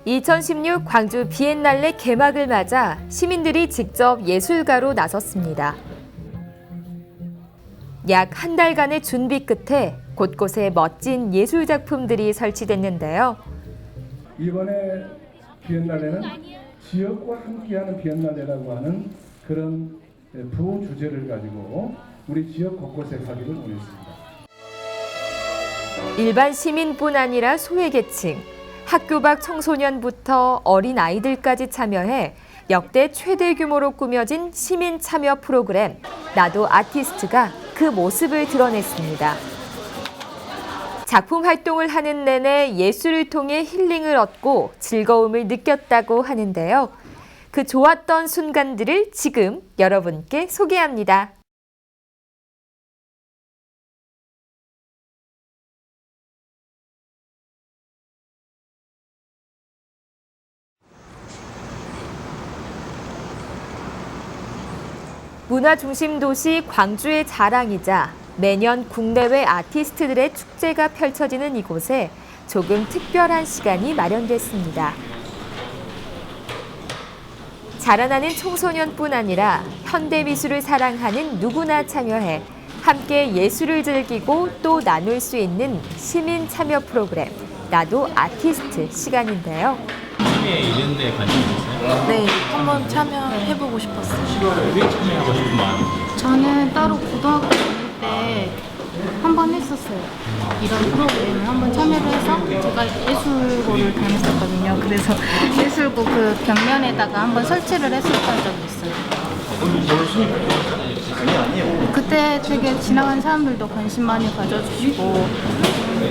2016 광주 비엔날레 개막을 맞아 시민들이 직접 예술가로 나섰습니다. 약 한 달간의 준비 끝에 곳곳에 멋진 예술 작품들이 설치됐는데요. 이번에 비엔날레는 지역과 함께하는 비엔날레라고 하는 그런 부주제를 가지고 우리 지역 곳곳에 가기를 원했습니다. 일반 시민뿐 아니라 소외계층, 학교 밖 청소년부터 어린 아이들까지 참여해 역대 최대 규모로 꾸며진 시민 참여 프로그램 나도 아티스트가 그 모습을 드러냈습니다. 작품 활동을 하는 내내 예술을 통해 힐링을 얻고 즐거움을 느꼈다고 하는데요. 그 좋았던 순간들을 지금 여러분께 소개합니다. 문화중심 도시 광주의 자랑이자 매년 국내외 아티스트들의 축제가 펼쳐지는 이곳에 조금 특별한 시간이 마련됐습니다. 자라나는 청소년뿐 아니라 현대미술을 사랑하는 누구나 참여해 함께 예술을 즐기고 또 나눌 수 있는 시민 참여 프로그램 나도 아티스트 시간인데요. 취미에 이런 데 관심 있어요? 네, 한번 참여해보고 싶었어요. 왜 참여하고 싶은 마음이? 저는 따로 고등학교 다닐 때 한 번 했었어요. 이런 프로그램을 한번 참여를 해서 제가 예술고를 다녔었거든요. 그래서 예술고 그 벽면에다가 한번 설치를 했었던 적이 있어요. 그때 되게 지나간 사람들도 관심 많이 가져주시고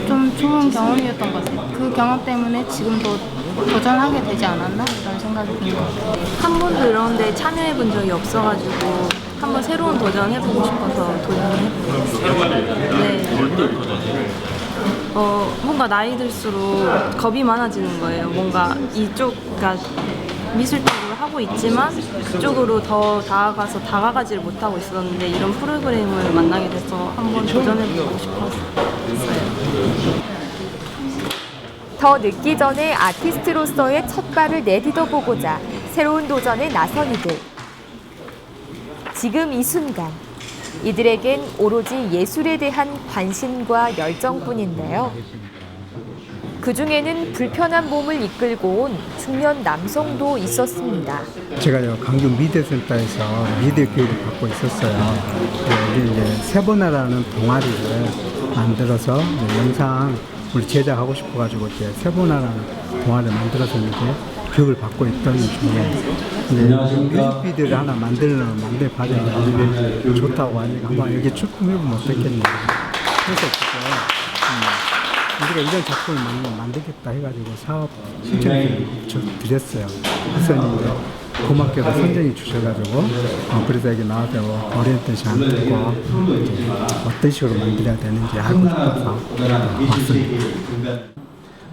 좀 좋은 경험이었던 것 같아요. 그 경험 때문에 지금도 도전하게 되지 않았나? 그런 생각이 드는 것 같아요. 한 번도 이런 데 참여해본 적이 없어가지고 한번 새로운 도전 해보고 싶어서 도전을 해보고 네. 뭔가 나이 들수록 겁이 많아지는 거예요. 뭔가 그러니까 미술 쪽으로 하고 있지만 그쪽으로 더 다가가지를 못하고 있었는데 이런 프로그램을 만나게 돼서 한번 도전해보고 싶었어요. 더 늦기 전에 아티스트로서의 첫 발을 내딛어 보고자 새로운 도전에 나선 이들. 지금 이 순간, 이들에겐 오로지 예술에 대한 관심과 열정뿐인데요. 그중에는 불편한 몸을 이끌고 온 중년 남성도 있었습니다. 제가 광주 미대센터에서 미대 교육을 받고 있었어요. 여기 이제 세보나라는 동아리를 만들어서 영상 우리 제작하고 싶어가지고 이제 세보나라는 동아리를 만들어서 이제 교육을 받고 있던 중에 뮤직비디오를 하나 만들 과정이 좋다고 하니까 한번 여기 출품해보면 어떻겠냐. 그래서 우리가 이런 작품을 만들겠다 해가지고 사업 신청을 드렸어요. 그래서 이제 고맙게도 선정해 주셔가지고 그래서 여기 나와서 오리엔테이션 듣고 어떤 식으로 만들어야 되는지 알고 싶어서 왔습니다.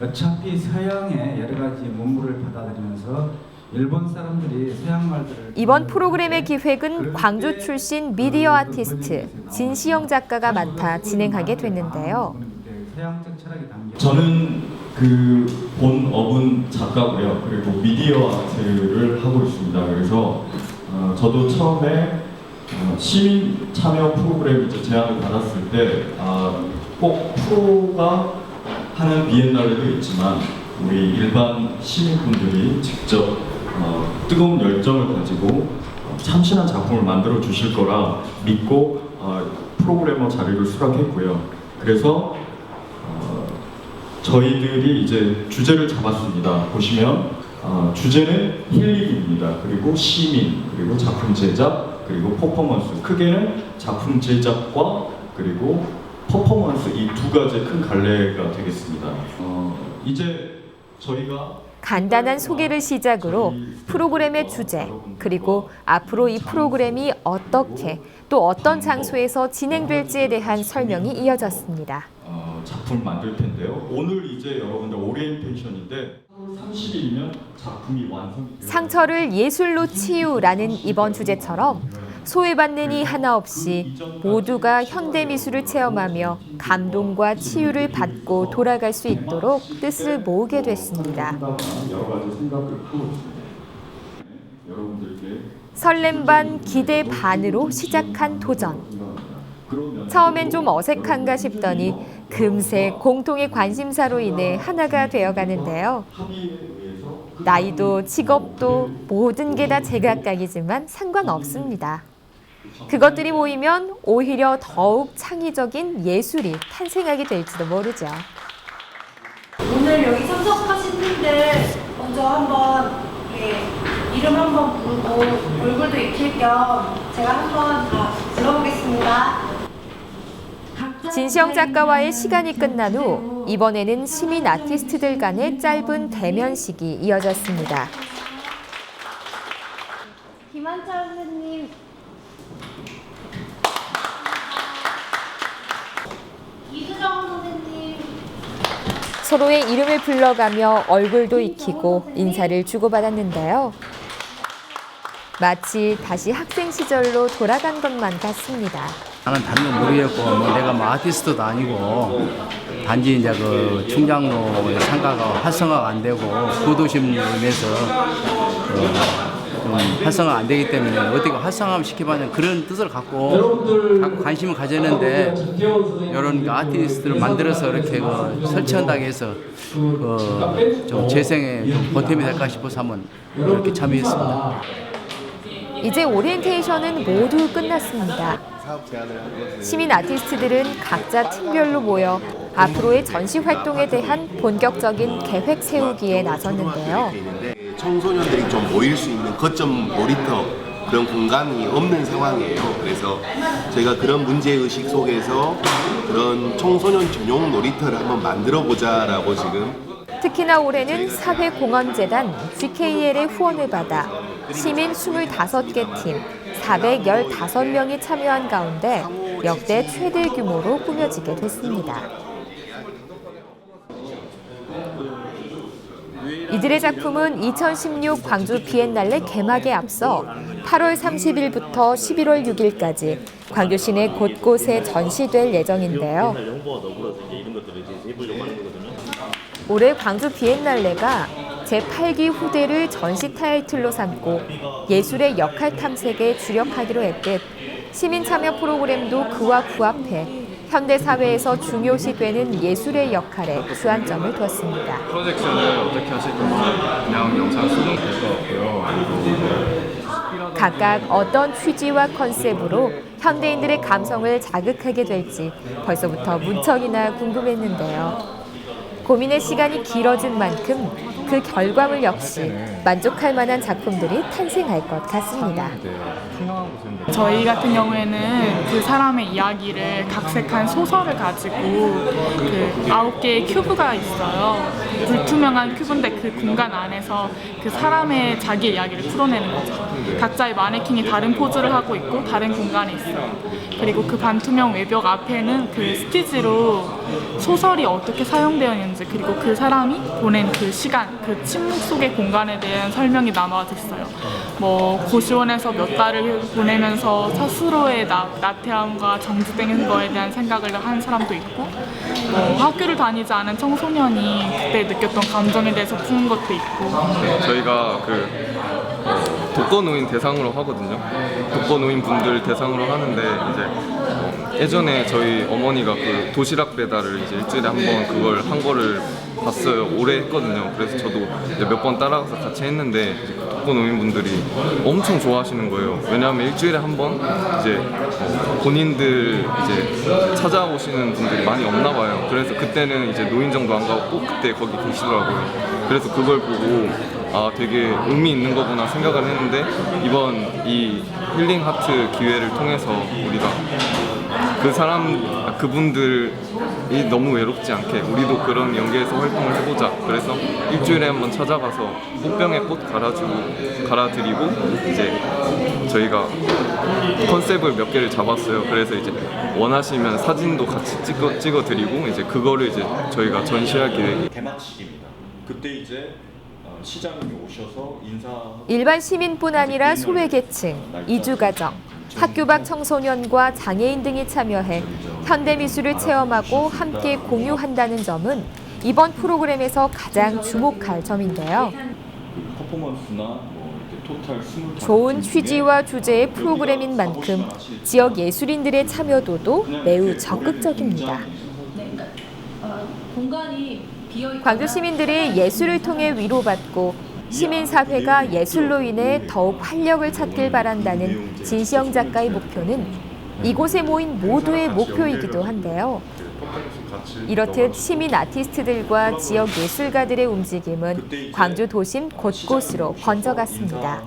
어차피 서양의 여러 가지 문물을 받아들이면서 일본 사람들이 서양 말들을 이번 프로그램의 기획은 광주 출신 미디어 아티스트 진시영 작가가 맡아 진행하게 됐는데요. 저는 그 본업은 작가고요. 그리고 미디어 아트를 하고 있습니다. 그래서 저도 처음에 시민 참여 프로그램 제안을 받았을 때 꼭 프로가 하는 비엔날레도 있지만 우리 일반 시민분들이 직접 뜨거운 열정을 가지고 참신한 작품을 만들어 주실 거라 믿고 프로그래머 자리를 수락했고요. 그래서 저희들이 이제 주제를 잡았습니다. 보시면 주제는 힐링입니다. 그리고 시민, 그리고 작품 제작, 그리고 퍼포먼스. 크게는 작품 제작과 그리고 퍼포먼스 이 두 가지 큰 갈래가 되겠습니다. 이제 저희가 간단한 소개를 시작으로 프로그램의 주제, 그리고 앞으로 이 프로그램이 어떻게 또 어떤 장소에서 진행될지에 대한 설명이 이어졌습니다. 작품을 만들 텐데요. 오늘 이제 여러분들 오리엔테이션인데 30일이면 작품이 완성이 돼요. 상처를 예술로 치유라는 이번 주제처럼 소외받는 이 하나 없이 모두가 현대미술을 체험하며 감동과 치유를 받고 돌아갈 수 있도록 뜻을 모으게 됐습니다. 설렘 반 기대 반으로 시작한 도전. 처음엔 좀 어색한가 싶더니 금세 공통의 관심사로 인해 하나가 되어가는데요. 나이도 직업도 모든 게 다 제각각이지만 상관없습니다. 그것들이 모이면 오히려 더욱 창의적인 예술이 탄생하게 될지도 모르죠. 오늘 여기 참석하신 분들 먼저 한번 이름 한번 부르고 얼굴도 익힐 겸 제가 한번 다 불러보겠습니다. 진시영 작가와의 시간이 끝난 후 이번에는 시민 아티스트들 간의 짧은 대면식이 이어졌습니다. 김한철 선생님, 이수정 선생님. 서로의 이름을 불러가며 얼굴도 익히고 인사를 주고받았는데요. 마치 다시 학생 시절로 돌아간 것만 같습니다. 나는 다른 건 모르겠고 내가 아티스트도 아니고 단지 이제 그 충장로의 상가가 활성화가 안 되고 구도심으로 인해서 좀 활성화가 안 되기 때문에 어떻게 활성화 시키면 그런 뜻을 갖고 관심을 가졌는데 이런 아티스트를 만들어서 이렇게 설치한다고 해서 좀 재생에 좀 보탬이 될까 싶어서 한번 이렇게 참여했습니다. 이제 오리엔테이션은 모두 끝났습니다. 시민 아티스트들은 각자 팀별로 모여 앞으로의 전시 활동에 대한 본격적인 계획 세우기에 나섰는데요. 청소년들이 좀 모일 수 있는 거점 놀이터 그런 공간이 없는 상황이에요. 그래서 저희가 그런 문제의식 속에서 그런 청소년 전용 놀이터를 한번 만들어보자라고 지금. 특히나 올해는 사회공헌재단 GKL의 후원을 받아 시민 25개 팀 415명이 참여한 가운데 역대 최대 규모로 꾸며지게 됐습니다. 이들의 작품은 2016 광주 비엔날레 개막에 앞서 8월 30일부터 11월 6일까지 광주 시내 곳곳에 전시될 예정인데요. 올해 광주 비엔날레가 제8기 후대를 전시 타이틀로 삼고 예술의 역할 탐색에 주력하기로 했듯 시민 참여 프로그램도 그와 부합해 현대 사회에서 중요시되는 예술의 역할에 주안점을 뒀습니다. 프로젝션을 어떻게 하실 건지 그냥 영상 수정 될 것 같고요. 각각 어떤 취지와 컨셉으로 현대인들의 감성을 자극하게 될지 벌써부터 무척이나 궁금했는데요. 고민의 시간이 길어진 만큼 그 결과물 역시 만족할 만한 작품들이 탄생할 것 같습니다. 저희 같은 경우에는 그 사람의 이야기를 각색한 소설을 가지고 그 9개의 큐브가 있어요. 불투명한 큐브인데 그 공간 안에서 그 사람의 자기 이야기를 풀어내는 거죠. 각자의 마네킹이 다른 포즈를 하고 있고 다른 공간에 있어요. 그리고 그 반투명 외벽 앞에는 그 스티지로 소설이 어떻게 사용되었는지 그리고 그 사람이 보낸 그 시간, 그 침묵 속의 공간에 대한 설명이 남아져 있어요. 뭐 고시원에서 몇 달을 보내면서 스스로의 나태함과 정지된 거에 대한 생각을 한 사람도 있고 학교를 다니지 않은 청소년이 그때 느꼈던 감정에 대해서 푸는 것도 있고 저희가 독거노인 대상으로 하거든요. 독거노인 분들 대상으로 하는데 이제 예전에 저희 어머니가 그 도시락 배달을 이제 일주일에 한 번 그걸 한 거를 봤어요. 오래 했거든요. 그래서 저도 몇 번 따라가서 같이 했는데 이제 그 독거노인분들이 엄청 좋아하시는 거예요. 왜냐하면 일주일에 한 번 이제 본인들 이제 찾아오시는 분들이 많이 없나 봐요. 그래서 그때는 이제 노인정도 안 가고 꼭 그때 거기 계시더라고요. 그래서 그걸 보고 되게 의미 있는 거구나 생각을 했는데 이번 이 힐링 하트 기회를 통해서 우리가 그분들이 너무 외롭지 않게 우리도 그런 연계에서 활동을 해보자. 그래서 일주일에 한번 찾아가서 꽃병에 꽃 갈아드리고 이제 저희가 컨셉을 몇 개를 잡았어요. 그래서 이제 원하시면 사진도 같이 찍어드리고 이제 그거를 이제 저희가 전시할 계획이 개막식입니다. 그때 이제 시장님이 오셔서 인사. 일반 시민뿐 아니라 소외계층, 이주가정, 학교 밖 청소년과 장애인 등이 참여해 현대미술을 체험하고 함께 공유한다는 점은 이번 프로그램에서 가장 주목할 점인데요. 퍼포먼스나 토탈 20 좋은 취지와 주제의 프로그램인 만큼 지역 예술인들의 참여도도 매우 적극적입니다. 광주 시민들이 예술을 통해 위로받고 시민사회가 예술로 인해 더욱 활력을 찾길 바란다는 진시영 작가의 목표는 이곳에 모인 모두의 목표이기도 한데요. 이렇듯 시민 아티스트들과 지역 예술가들의 움직임은 광주 도심 곳곳으로 번져갔습니다.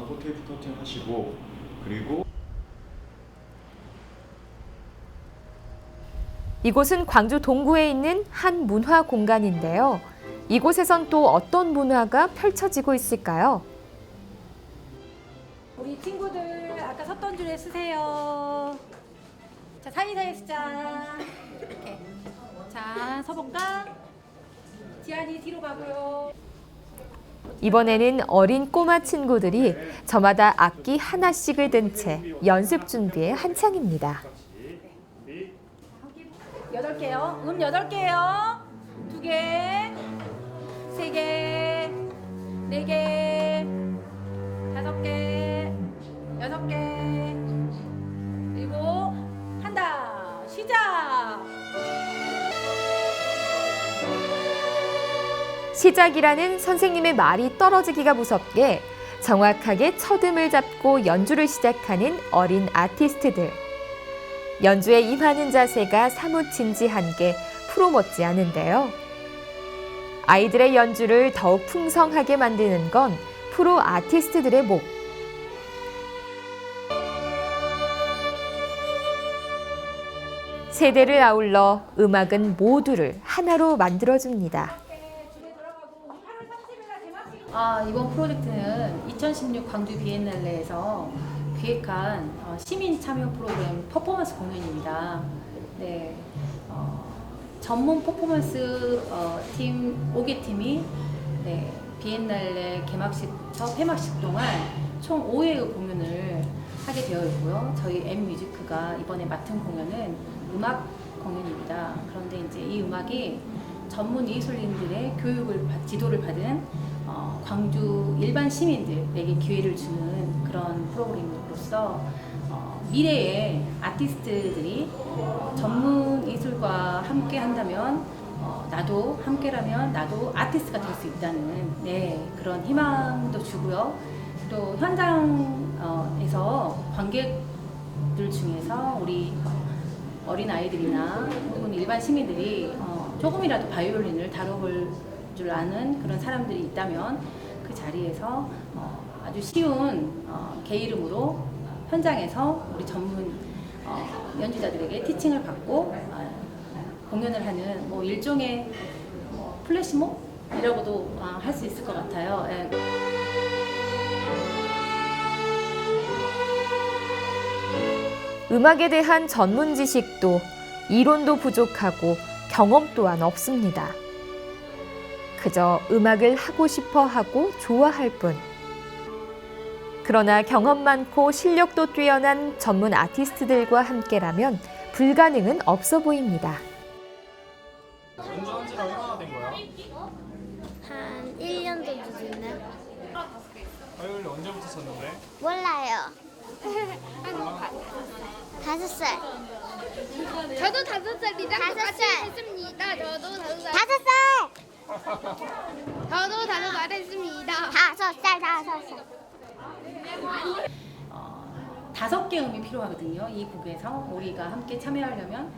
이곳은 광주 동구에 있는 한 문화 공간인데요. 이곳에선 또 어떤 문화가 펼쳐지고 있을까요? 우리 친구들 아까 섰던 줄에 쓰세요. 자, 사이사이 쓰자. 이렇게. 자, 서볼까? 지안이 뒤로 가고요. 이번에는 어린 꼬마 친구들이 저마다 악기 하나씩을 든 채 연습 준비에 한창입니다. 8개요. 8개요. 2개. 3개. 4개. 5개. 6개. 그리고 한다. 시작. 시작이라는 선생님의 말이 떨어지기가 무섭게 정확하게 첫음을 잡고 연주를 시작하는 어린 아티스트들. 연주에 임하는 자세가 사뭇 진지한 게 프로 못지 않은데요. 아이들의 연주를 더욱 풍성하게 만드는 건 프로 아티스트들의 목. 세대를 아울러 음악은 모두를 하나로 만들어줍니다. 이번 프로젝트는 2016 광주 비엔날레에서 기획한 시민 참여 프로그램 퍼포먼스 공연입니다. 네, 전문 퍼포먼스 팀 5개 팀이 비엔날레 개막식부터 폐막식 동안 총 5회의 공연을 하게 되어 있고요. 저희 M뮤지크가 이번에 맡은 공연은 음악 공연입니다. 그런데 이제 이 음악이 전문 예술인들의 지도를 받은 광주 일반 시민들에게 기회를 주는 그런 프로그램으로서 미래의 아티스트들이 전문 예술과 함께 한다면 나도 함께라면 나도 아티스트가 될 수 있다는 그런 희망도 주고요. 또 현장에서 관객들 중에서 우리 어린 아이들이나 혹은 일반 시민들이 조금이라도 바이올린을 다뤄볼 줄 아는 그런 사람들이 있다면 그 자리에서 아주 쉬운 개 이름으로 현장에서 우리 전문 연주자들에게 티칭을 받고 공연을 하는 일종의 플래시몹이라고도 할 수 있을 것 같아요. 음악에 대한 전문 지식도 이론도 부족하고 경험 또한 없습니다. 그저 음악을 하고 싶어 하고 좋아할 뿐. 그러나 경험 많고 실력도 뛰어난 전문 아티스트들과 함께라면 불가능은 없어 보입니다. 연주한 지가 얼마나 된 거야? 한 1년 정도 됐네. 바이올린 언제부터 쳤는데? 몰라요. 한 5살. 저도 5살이랑 5살. 했습니다. 저도 5살. 5살. 저도 5살 했습니다. 5살. 5개 음이 필요하거든요. 이 곡에서 우리가 함께 참여하려면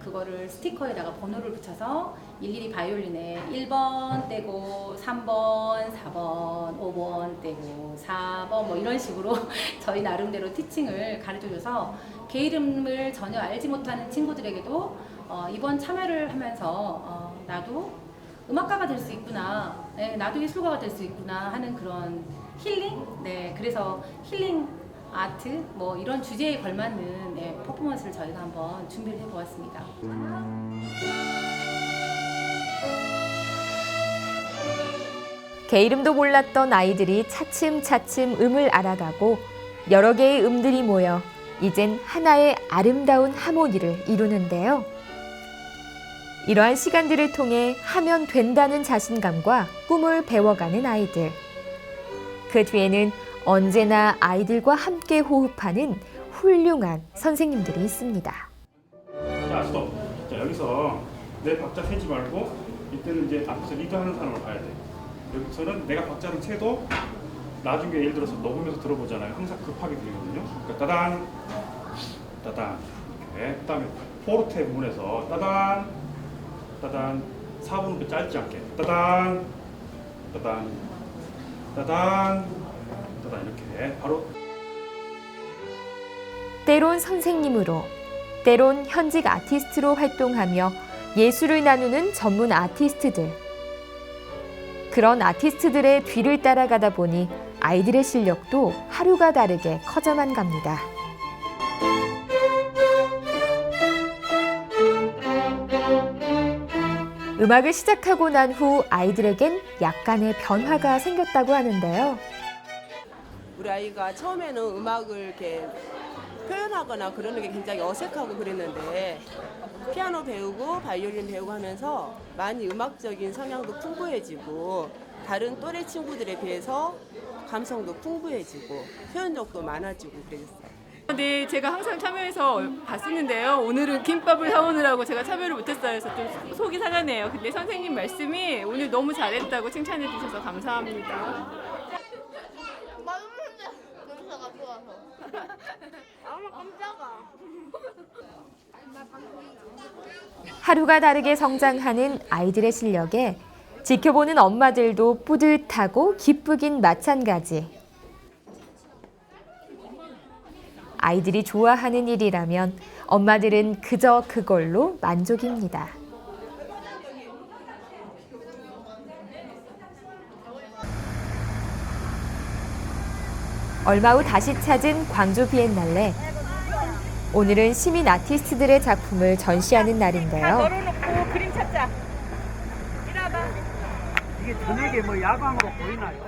그거를 스티커에다가 번호를 붙여서 일일이 바이올린에 1번 떼고 3번, 4번, 5번 떼고 4번 이런 식으로 저희 나름대로 티칭을 가르쳐줘서 개 이름을 전혀 알지 못하는 친구들에게도 이번 참여를 하면서 나도 음악가가 될 수 있구나, 나도 예술가가 될 수 있구나 하는 그런 힐링? 그래서 힐링 아트 이런 주제에 걸맞는 퍼포먼스를 저희가 한번 준비를 해보았습니다. 개 이름도 몰랐던 아이들이 차츰차츰 음을 알아가고 여러 개의 음들이 모여 이젠 하나의 아름다운 하모니를 이루는데요. 이러한 시간들을 통해 하면 된다는 자신감과 꿈을 배워가는 아이들. 그 뒤에는 언제나 아이들과 함께 호흡하는 훌륭한 선생님들이 있습니다. 자, 스톱. 자, 여기서 내 박자 세지 말고 이때는 이제 앞에서 리드하는 사람을 봐야 돼. 여기서는 내가 박자를 세도 나중에 예를 들어서 녹음해서 들어보잖아요. 항상 급하게 들리거든요. 그러니까 따단, 따단. 이렇게. 그다음에 포르테 부분에서 따단, 따단. 4분음표 짧지 않게. 따단, 따단, 따단, 따단 이렇게 바로. 때론 선생님으로, 때론 현직 아티스트로 활동하며 예술을 나누는 전문 아티스트들. 그런 아티스트들의 뒤를 따라가다 보니 아이들의 실력도 하루가 다르게 커져만 갑니다. 음악을 시작하고 난 후 아이들에겐 약간의 변화가 생겼다고 하는데요. 우리 아이가 처음에는 음악을 이렇게 표현하거나 그러는 게 굉장히 어색하고 그랬는데 피아노 배우고 바이올린 배우고 하면서 많이 음악적인 성향도 풍부해지고 다른 또래 친구들에 비해서 감성도 풍부해지고 표현력도 많아지고 그랬어요. 네, 제가 항상 참여해서 봤었는데요. 오늘은 김밥을 사오느라고 제가 참여를 못했어요. 그래서 좀 속이 상하네요. 근데 선생님 말씀이 오늘 너무 잘했다고 칭찬해 주셔서 감사합니다. 냄새가 좋아서. 엄마 깜짝아. 하루가 다르게 성장하는 아이들의 실력에 지켜보는 엄마들도 뿌듯하고 기쁘긴 마찬가지. 아이들이 좋아하는 일이라면 엄마들은 그저 그걸로 만족입니다. 얼마 후 다시 찾은 광주 비엔날레. 오늘은 시민 아티스트들의 작품을 전시하는 날인데요. 널어놓고 그림 찾자. 이라봐. 이게 저녁에 뭐 야광으로 보이나요?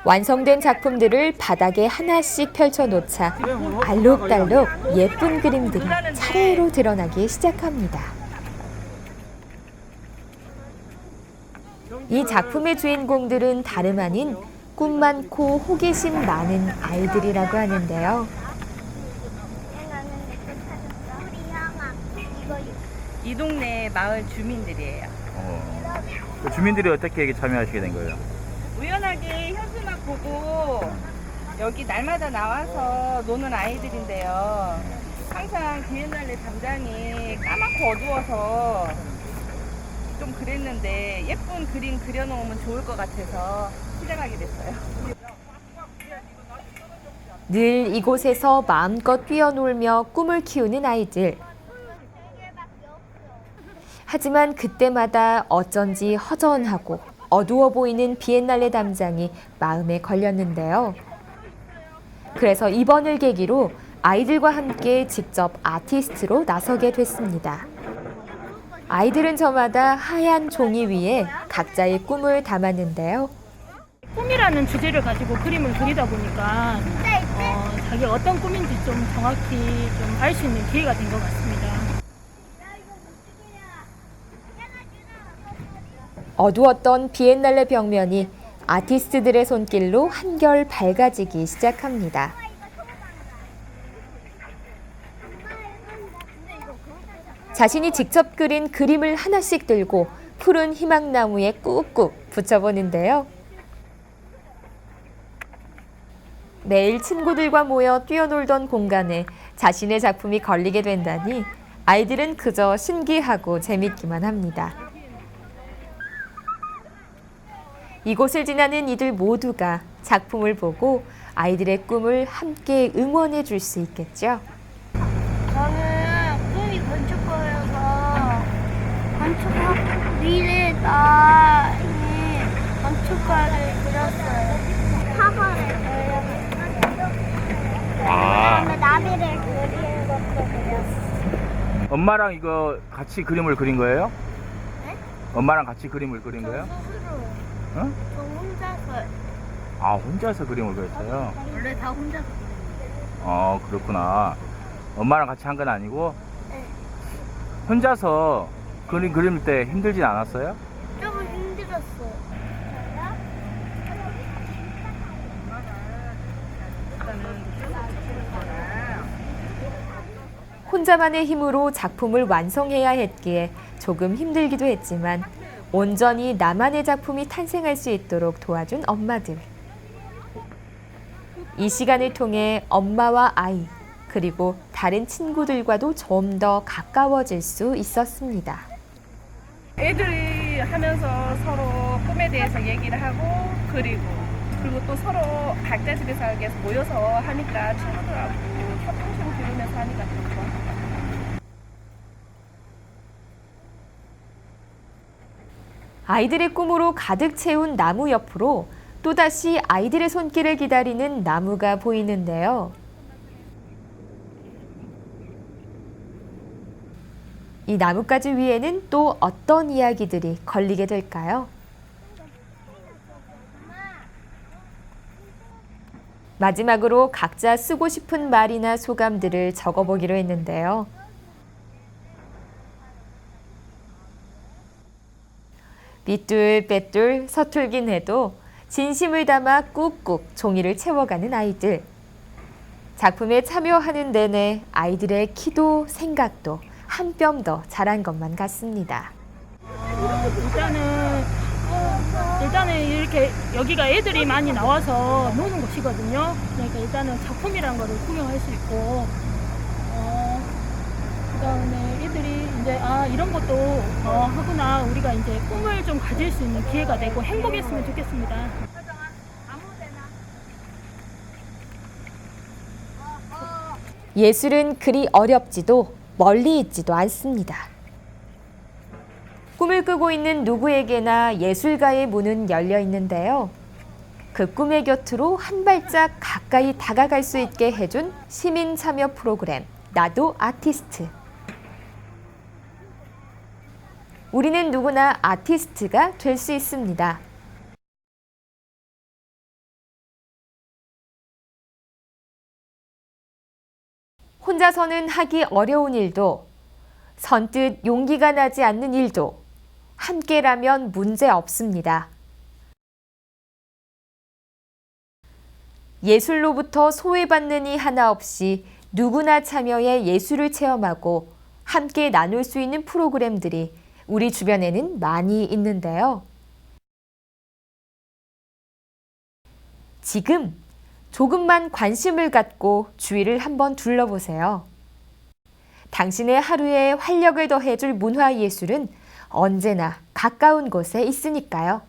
완성된 작품들을 바닥에 하나씩 펼쳐놓자 알록달록 예쁜 그림들이 차례로 드러나기 시작합니다. 이 작품의 주인공들은 다름 아닌 꿈 많고 호기심 많은 아이들이라고 하는데요. 이 동네 마을 주민들이에요. 그 주민들이 어떻게 참여하시게 된 거예요? 우연하게 현수막 보고 여기 날마다 나와서 노는 아이들인데요. 항상 비엔날레 담장이 까맣고 어두워서 좀 그랬는데 예쁜 그림 그려놓으면 좋을 것 같아서 시작하게 됐어요. 늘 이곳에서 마음껏 뛰어놀며 꿈을 키우는 아이들. 하지만 그때마다 어쩐지 허전하고 어두워 보이는 비엔날레 담장이 마음에 걸렸는데요. 그래서 이번을 계기로 아이들과 함께 직접 아티스트로 나서게 됐습니다. 아이들은 저마다 하얀 종이 위에 각자의 꿈을 담았는데요. 꿈이라는 주제를 가지고 그림을 그리다 보니까 자기가 어떤 꿈인지 좀 정확히 좀 알 수 있는 기회가 된 것 같습니다. 어두웠던 비엔날레 벽면이 아티스트들의 손길로 한결 밝아지기 시작합니다. 자신이 직접 그린 그림을 하나씩 들고 푸른 희망나무에 꾹꾹 붙여보는데요. 매일 친구들과 모여 뛰어놀던 공간에 자신의 작품이 걸리게 된다니 아이들은 그저 신기하고 재밌기만 합니다. 이곳을 지나는 이들 모두가 작품을 보고 아이들의 꿈을 함께 응원해 줄 수 있겠죠. 저는 꿈이 건축가여서 건축학 미래 나의 건축가를 그렸어요. 사과를 그다음에 나비를 그리는 것도 그렸어요. 엄마랑 이거 같이 그림을 그린 거예요? 네? 엄마랑 같이 그림을 그린 거예요? 응? 저 혼자서. 아, 혼자서 그림을 그렸어요? 원래 다 혼자서. 그렇구나. 엄마랑 같이 한 건 아니고? 네. 혼자서 그림 그릴 때 힘들진 않았어요? 조금 힘들었어요. 혼자만의 힘으로 작품을 완성해야 했기에 조금 힘들기도 했지만 온전히 나만의 작품이 탄생할 수 있도록 도와준 엄마들. 이 시간을 통해 엄마와 아이, 그리고 다른 친구들과도 좀 더 가까워질 수 있었습니다. 애들이 하면서 서로 꿈에 대해서 얘기를 하고 그리고 또 서로 각자 집에서 계속 모여서 하니까 친구들하고 소통 좀 들으면서 하니까 좀 좋아. 아이들의 꿈으로 가득 채운 나무 옆으로 또다시 아이들의 손길을 기다리는 나무가 보이는데요. 이 나뭇가지 위에는 또 어떤 이야기들이 걸리게 될까요? 마지막으로 각자 쓰고 싶은 말이나 소감들을 적어보기로 했는데요. 삐뚤빼뚤 서툴긴 해도 진심을 담아 꾹꾹 종이를 채워가는 아이들. 작품에 참여하는 내내 아이들의 키도 생각도 한 뼘 더 자란 것만 같습니다. 일단은 이렇게 여기가 애들이 많이 나와서 노는 곳이거든요. 그러니까 일단은 작품이라는 거를 구경할 수 있고, 그다음에 애들이 이제 이런 것도 하구나, 우리가 이제 꿈을 좀 가질 수 있는 기회가 되고 행복했으면 좋겠습니다. 예술은 그리 어렵지도 멀리 있지도 않습니다. 꿈을 꾸고 있는 누구에게나 예술가의 문은 열려 있는데요. 그 꿈의 곁으로 한 발짝 가까이 다가갈 수 있게 해준 시민 참여 프로그램 나도 아티스트. 우리는 누구나 아티스트가 될 수 있습니다. 혼자서는 하기 어려운 일도, 선뜻 용기가 나지 않는 일도 함께라면 문제 없습니다. 예술로부터 소외받는 이 하나 없이 누구나 참여해 예술을 체험하고 함께 나눌 수 있는 프로그램들이 우리 주변에는 많이 있는데요. 지금 조금만 관심을 갖고 주위를 한번 둘러보세요. 당신의 하루에 활력을 더해줄 문화예술은 언제나 가까운 곳에 있으니까요.